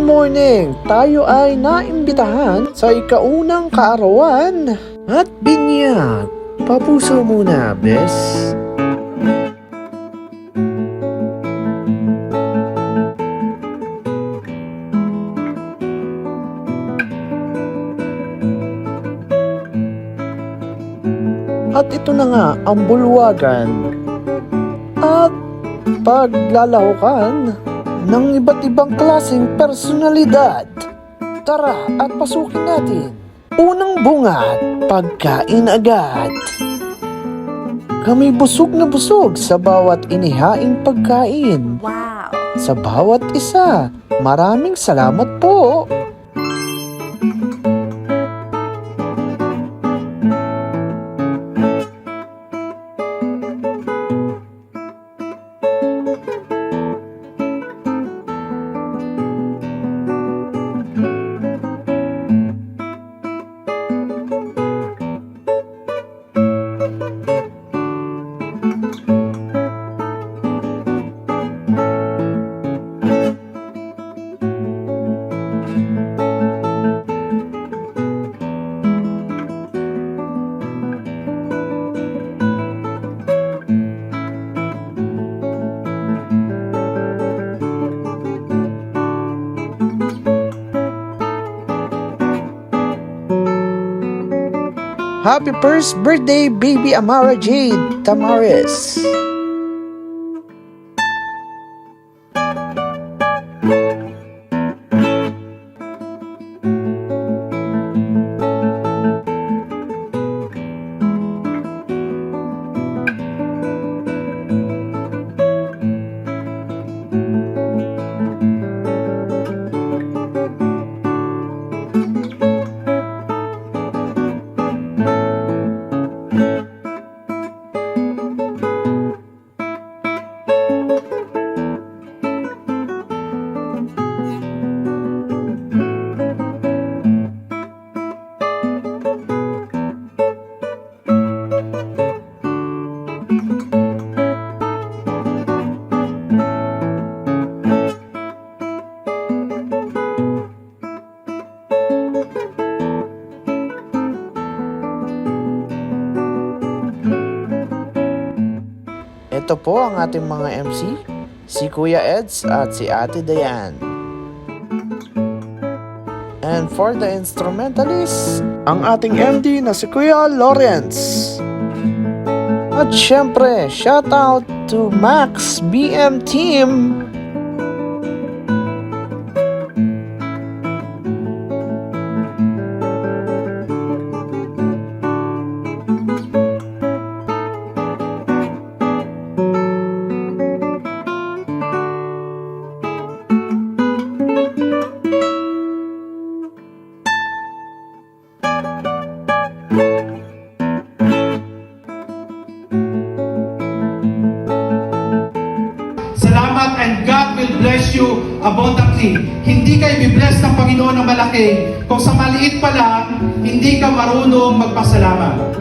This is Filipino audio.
morning! Tayo ay naimbitahan sa ikaunang kaarawan at binyag. Papuso muna, bes. At ito na nga ang bulwagan at paglalahukan ng iba't ibang klaseng personalidad. Tara at pasukin natin. Unang bungad, pagkain agad. Kami busog na busog sa bawat inihaing pagkain. Wow! Sa bawat isa, maraming salamat po. Happy first birthday, baby Amara Jade Tamares. Ito po ang ating mga MC, si Kuya Eds at si Ate Dayan. And for the instrumentalist, ang ating MD na si Kuya Lawrence. At syempre, shout out to Max BM Team. Salamat and God will bless you abundantly. Hindi kayo i-bless ng Panginoon ng malaki kung sa maliit pa lang, hindi ka marunong magpasalamat.